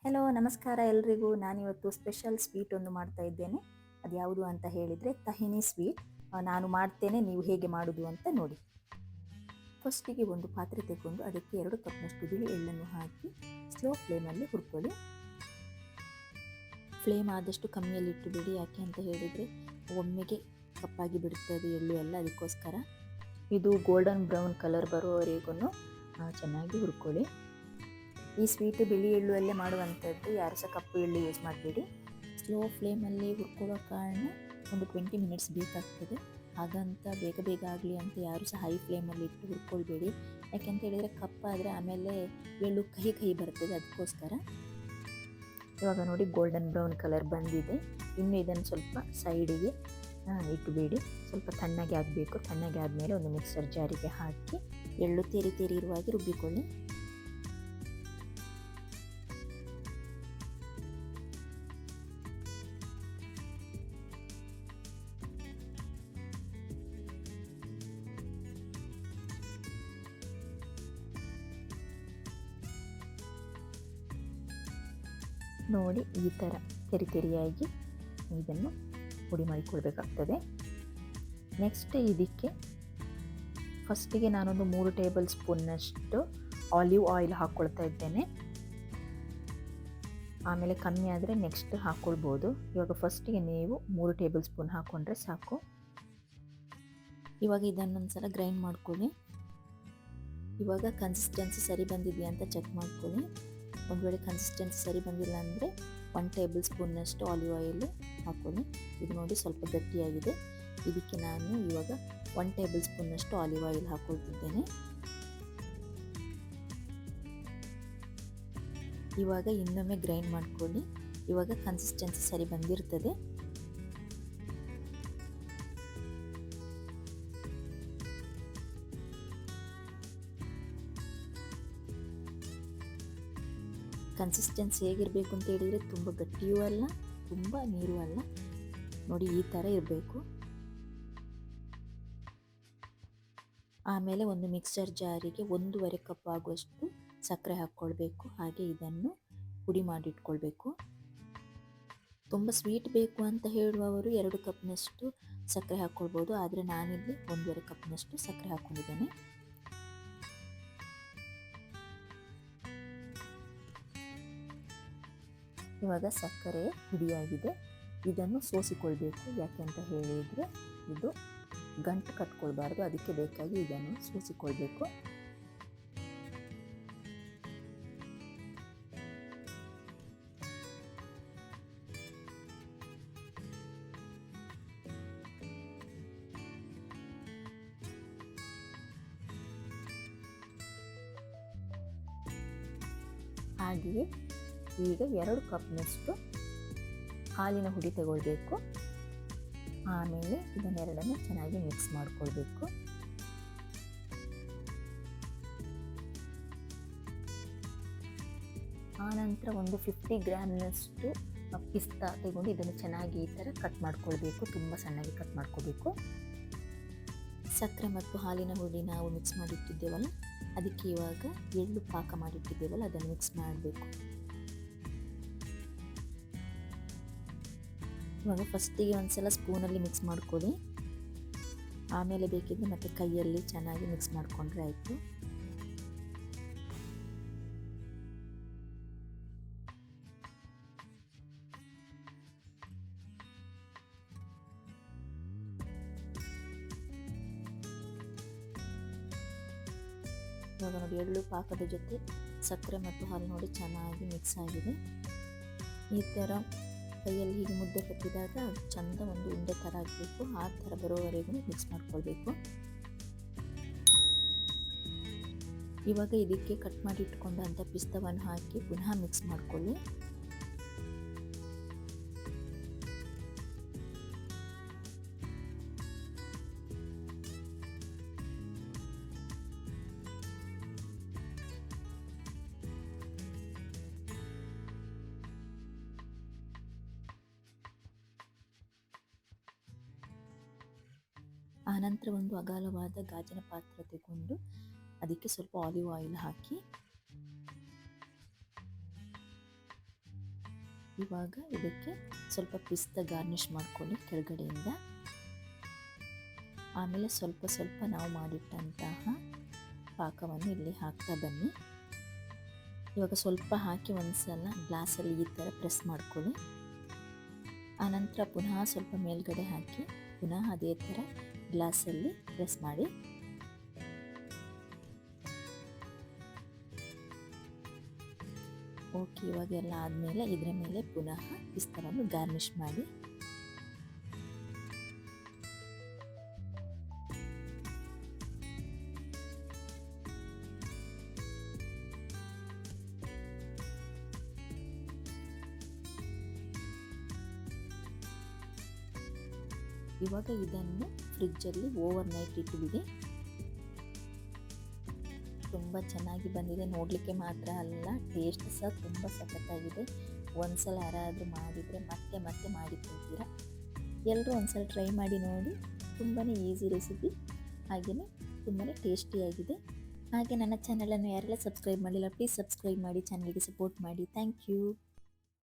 Hello ನಮಸ್ಕಾರ ಎಲ್ರಿಗೂ. ನಾನಿವತ್ತು ಸ್ಪೆಷಲ್ ಸ್ವೀಟ್ ಒಂದು ಮಾಡ್ತಾ ಇದ್ದೇನೆ. ಅದು ಯಾವುದು ಅಂತ ಹೇಳಿದರೆ ತಹಿನಿ ಸ್ವೀಟ್. ನಾನು ಮಾಡ್ತೇನೆ, ನೀವು ಹೇಗೆ ಮಾಡೋದು ಅಂತ ನೋಡಿ. ಫಸ್ಟಿಗೆ ಒಂದು ಪಾತ್ರೆ ತೆಗೆದು ಅದಕ್ಕೆ 2 ಕಪ್ನಷ್ಟು ಬಿಳಿ ಎಳ್ಳನ್ನು ಹಾಕಿ ಸ್ಲೋ ಫ್ಲೇಮಲ್ಲಿ ಹುರ್ಕೊಳ್ಳಿ. ಫ್ಲೇಮ್ ಆದಷ್ಟು ಕಮ್ಮಿಯಲ್ಲಿ ಇಟ್ಟುಬಿಡಿ, ಯಾಕೆ ಅಂತ ಹೇಳಿದರೆ ಒಮ್ಮೆಗೆ ಕಪ್ಪಾಗಿ ಬಿಡುತ್ತದೆ ಎಳ್ಳು ಎಲ್ಲ, ಅದಕ್ಕೋಸ್ಕರ. ಇದು ಗೋಲ್ಡನ್ ಬ್ರೌನ್ ಕಲರ್ ಬರುವವರೆಗೂ ಚೆನ್ನಾಗಿ ಹುರ್ಕೊಳ್ಳಿ. ಈ ಸ್ವೀಟ್ ಬಿಳಿ ಎಳ್ಳುವಲ್ಲೇ ಮಾಡುವಂಥದ್ದು, ಯಾರು ಸಹ ಕಪ್ಪು ಎಳ್ಳು ಯೂಸ್ ಮಾಡಬೇಡಿ. ಸ್ಲೋ ಫ್ಲೇಮಲ್ಲಿ ಹುರ್ಕೊಳ್ಳೋ ಕಾರಣ ಒಂದು 20 ಮಿನಿಟ್ಸ್ ಬೇಕಾಗ್ತದೆ. ಹಾಗಂತ ಬೇಗ ಬೇಗ ಆಗಲಿ ಅಂತ ಯಾರು ಸಹ ಹೈ ಫ್ಲೇಮಲ್ಲಿ ಇಟ್ಟು ಹುರ್ಕೊಳ್ಬೇಡಿ, ಯಾಕೆಂತ ಹೇಳಿದರೆ ಕಪ್ಪಾದರೆ ಆಮೇಲೆ ಎಳ್ಳು ಕಹಿ ಕಹಿ ಬರ್ತದೆ, ಅದಕ್ಕೋಸ್ಕರ. ಇವಾಗ ನೋಡಿ ಗೋಲ್ಡನ್ ಬ್ರೌನ್ ಕಲರ್ ಬಂದಿದೆ. ಇನ್ನು ಇದನ್ನು ಸ್ವಲ್ಪ ಸೈಡಿಗೆ ಇಟ್ಟುಬೇಡಿ, ಸ್ವಲ್ಪ ತಣ್ಣಗೆ ಆಗಬೇಕು. ತಣ್ಣಗೆ ಆದಮೇಲೆ ಒಂದು ಮಿಕ್ಸರ್ ಜಾರಿಗೆ ಹಾಕಿ ಎಳ್ಳು ತೇರಿ ತೇರಿ ಇರುವಾಗೆ ರುಬ್ಬಿಕೊಳ್ಳಿ. ನೋಡಿ ಈ ಥರ ತೆರಿ ತೆರಿಯಾಗಿ ಇದನ್ನು ಪುಡಿ ಮಾಡಿಕೊಳ್ಬೇಕಾಗ್ತದೆ. ನೆಕ್ಸ್ಟ್ ಇದಕ್ಕೆ ಫಸ್ಟಿಗೆ ನಾನೊಂದು 3 ಟೇಬಲ್ ಸ್ಪೂನ್ನಷ್ಟು ಆಲಿವ್ ಆಯಿಲ್ ಹಾಕ್ಕೊಳ್ತಾ ಇದ್ದೇನೆ. ಆಮೇಲೆ ಕಮ್ಮಿ ಆದರೆ ನೆಕ್ಸ್ಟ್ ಹಾಕ್ಕೊಳ್ಬೋದು. ಇವಾಗ ಫಸ್ಟಿಗೆ ನೀವು 3 ಟೇಬಲ್ ಸ್ಪೂನ್ ಹಾಕ್ಕೊಂಡ್ರೆ ಸಾಕು. ಇವಾಗ ಇದನ್ನೊಂದ್ಸಲ ಗ್ರೈಂಡ್ ಮಾಡ್ಕೊಳ್ಳಿ. ಇವಾಗ ಕನ್ಸಿಸ್ಟೆನ್ಸಿ ಸರಿ ಬಂದಿದೆಯಾ ಅಂತ ಚೆಕ್ ಮಾಡ್ಕೊಳ್ಳಿ. ಒಂದು ವೇಳೆ ಕನ್ಸಿಸ್ಟೆನ್ಸಿ ಸರಿ ಬಂದಿಲ್ಲ ಅಂದರೆ 1 ಟೇಬಲ್ ಸ್ಪೂನ್ನಷ್ಟು ಆಲಿವ್ ಆಯಿಲ್ ಹಾಕ್ಕೊಳ್ಳಿ. ಇದು ನೋಡಿ ಸ್ವಲ್ಪ ಗಟ್ಟಿಯಾಗಿದೆ. ಇದಕ್ಕೆ ನಾನು ಇವಾಗ 1 ಟೇಬಲ್ ಸ್ಪೂನ್ನಷ್ಟು ಆಲಿವ್ ಆಯಿಲ್ ಹಾಕ್ಕೊಳ್ತಿದ್ದೇನೆ. ಇವಾಗ ಇನ್ನೊಮ್ಮೆ ಗ್ರೈಂಡ್ ಮಾಡ್ಕೊಳ್ಳಿ. ಇವಾಗ ಕನ್ಸಿಸ್ಟೆನ್ಸಿ ಸರಿ ಬಂದಿರ್ತದೆ. ಕನ್ಸಿಸ್ಟೆನ್ಸಿ ಹೇಗಿರಬೇಕು ಅಂತ ಹೇಳಿದರೆ ತುಂಬ ಗಟ್ಟಿಯೂ ಅಲ್ಲ, ತುಂಬ ನೀರು ಅಲ್ಲ. ನೋಡಿ ಈ ಥರ ಇರಬೇಕು. ಆಮೇಲೆ ಒಂದು ಮಿಕ್ಸರ್ ಜಾರಿಗೆ 1.5 ಕಪ್ ಆಗುವಷ್ಟು ಸಕ್ಕರೆ ಹಾಕ್ಕೊಳ್ಬೇಕು. ಹಾಗೆ ಇದನ್ನು ಪುಡಿ ಮಾಡಿಟ್ಕೊಳ್ಬೇಕು. ತುಂಬ ಸ್ವೀಟ್ ಬೇಕು ಅಂತ ಹೇಳುವವರು 2 ಕಪ್ನಷ್ಟು ಸಕ್ಕರೆ ಹಾಕ್ಕೊಳ್ಬೋದು, ಆದರೆ ನಾನಿಲ್ಲಿ 1.5 ಕಪ್ನಷ್ಟು ಸಕ್ಕರೆ ಹಾಕ್ಕೊಂಡಿದ್ದೇನೆ. ಇವಾಗ ಸಕ್ಕರೆ ಹುಡಿಯಾಗಿದೆ. ಇದನ್ನು ಸೋಸಿಕೊಳ್ಬೇಕು. ಯಾಕೆ ಅಂತ ಹೇಳಿದರೆ ಇದು ಗಂಟು ಕಟ್ಕೊಳ್ಬಾರ್ದು, ಅದಕ್ಕೆ ಬೇಕಾಗಿ ಇದನ್ನು ಸೋಸಿಕೊಳ್ಬೇಕು. ಹಾಗೆಯೇ ಈಗ 2 ಕಪ್ನಷ್ಟು ಹಾಲಿನ ಹುಡಿ ತಗೊಳ್ಬೇಕು. ಆಮೇಲೆ ಇದನ್ನೆರಡನ್ನು ಚೆನ್ನಾಗಿ ಮಿಕ್ಸ್ ಮಾಡಿಕೊಳ್ಬೇಕು. ಆನಂತರ ಒಂದು 50 ಗ್ರಾಮ್ನಷ್ಟು ಪಿಸ್ತಾ ತಗೊಂಡು ಇದನ್ನು ಚೆನ್ನಾಗಿ ಈ ಥರ ಕಟ್ ಮಾಡ್ಕೊಳ್ಬೇಕು. ತುಂಬ ಸಣ್ಣಗೆ ಕಟ್ ಮಾಡ್ಕೋಬೇಕು. ಸಕ್ಕರೆ ಮತ್ತು ಹಾಲಿನ ಹುಡಿ ನಾವು ಮಿಕ್ಸ್ ಮಾಡಿಟ್ಟಿದ್ದೇವಲ್ಲ, ಅದಕ್ಕೆ ಇವಾಗ ಎಳ್ಳು ಪಾಕ ಮಾಡಿಟ್ಟಿದ್ದೇವಲ್ಲ ಅದನ್ನು ಮಿಕ್ಸ್ ಮಾಡಬೇಕು. ಇವಾಗ ಫಸ್ಟಿಗೆ ಒಂದ್ಸಲ ಸ್ಪೂನಲ್ಲಿ ಮಿಕ್ಸ್ ಮಾಡ್ಕೊಳ್ಳಿ. ಆಮೇಲೆ ಬೇಕಿದ್ರೆ ಮತ್ತೆ ಕೈಯಲ್ಲಿ ಚೆನ್ನಾಗಿ ಮಿಕ್ಸ್ ಮಾಡಿಕೊಂಡ್ರೆ ಆಯಿತು. ಇವಾಗ ನೋಡಿ ಎಳ್ಳು ಪಾಕದ ಜೊತೆ ಸಕ್ಕರೆ ಮತ್ತು ಹಾಲು ನೋಡಿ ಚೆನ್ನಾಗಿ ಮಿಕ್ಸ್ ಆಗಿದೆ. ಈ ಥರ ಕೈಯಲ್ಲಿ ಹೀಗೆ ಮುದ್ದೆ ಕಟ್ಟಿದಾಗ ಚಂದ ಒಂದು ಉಂಡೆ ಥರ ಆಗಬೇಕು. ಆ ಥರ ಬರೋವರೆಗೂ ಮಿಕ್ಸ್ ಮಾಡ್ಕೊಳ್ಬೇಕು. ಇವಾಗ ಇದಕ್ಕೆ ಕಟ್ ಮಾಡಿ ಇಟ್ಕೊಂಡಂಥ ಪಿಸ್ತಾವನ್ನು ಹಾಕಿ ಪುನಃ ಮಿಕ್ಸ್ ಮಾಡ್ಕೊಳ್ಳಿ. ಆನಂತರ ಒಂದು ಅಗಲವಾದ ಗಾಜಿನ ಪಾತ್ರೆ ತಗೊಂಡು ಅದಕ್ಕೆ ಸ್ವಲ್ಪ ಆಲಿವ್ ಆಯಿಲ್ ಹಾಕಿ ಇವಾಗ ಇದಕ್ಕೆ ಸ್ವಲ್ಪ ಪಿಸ್ತಾ ಗಾರ್ನಿಷ್ ಮಾಡ್ಕೊಳ್ಳಿ ಕೆಳಗಡೆಯಿಂದ. ಆಮೇಲೆ ಸ್ವಲ್ಪ ಸ್ವಲ್ಪ ನಾವು ಮಾಡಿಟ್ಟಂತಹ ಪಾಕವನ್ನು ಇಲ್ಲಿ ಹಾಕ್ತಾ ಬನ್ನಿ. ಇವಾಗ ಸ್ವಲ್ಪ ಹಾಕಿ ಒಂದ್ಸಲ ಗ್ಲಾಸಲ್ಲಿ ಈ ಥರ ಪ್ರೆಸ್ ಮಾಡ್ಕೊಳ್ಳಿ. ಆನಂತರ ಪುನಃ ಸ್ವಲ್ಪ ಮೇಲ್ಗಡೆ ಹಾಕಿ ಪುನಃ ಅದೇ ಥರ ಗ್ಲಾಸಲ್ಲಿ ಪ್ರೆಸ್ ಮಾಡಿ. ಓಕೆ, ಇವಾಗ ಎಲ್ಲ ಆದಮೇಲೆ ಇದರ ಮೇಲೆ ಪುನಃ ಪಿಸ್ತಾವನ್ನು ಗಾರ್ನಿಷ್ ಮಾಡಿ. ಇವಾಗ ಇದನ್ನು ಫ್ರಿಜ್ಜಲ್ಲಿ ಓವರ್ ನೈಟ್ ಇಟ್ಟುಬಿಡಿ. ತುಂಬ ಚೆನ್ನಾಗಿ ಬಂದಿದೆ, ನೋಡಲಿಕ್ಕೆ ಮಾತ್ರ ಅಲ್ಲ ಟೇಸ್ಟ್ ಸಹ ತುಂಬ ಸಖತ್ತಾಗಿದೆ. ಒಂದ್ಸಲ ಯಾರಾದರೂ ಮಾಡಿದರೆ ಮತ್ತೆ ಮತ್ತೆ ಮಾಡಿ ತಿಂತೀರ. ಎಲ್ಲರೂ ಒಂದ್ಸಲ ಟ್ರೈ ಮಾಡಿ ನೋಡಿ. ತುಂಬಾ ಈಸಿ ರೆಸಿಪಿ, ಹಾಗೆಯೇ ತುಂಬಾ ಟೇಸ್ಟಿಯಾಗಿದೆ. ಹಾಗೆ ನನ್ನ ಚಾನಲನ್ನು ಯಾರೆಲ್ಲ ಸಬ್ಸ್ಕ್ರೈಬ್ ಮಾಡಿಲ್ಲ ಪ್ಲೀಸ್ ಸಬ್ಸ್ಕ್ರೈಬ್ ಮಾಡಿ, ಚಾನಲ್ಗೆ ಸಪೋರ್ಟ್ ಮಾಡಿ. Thank you.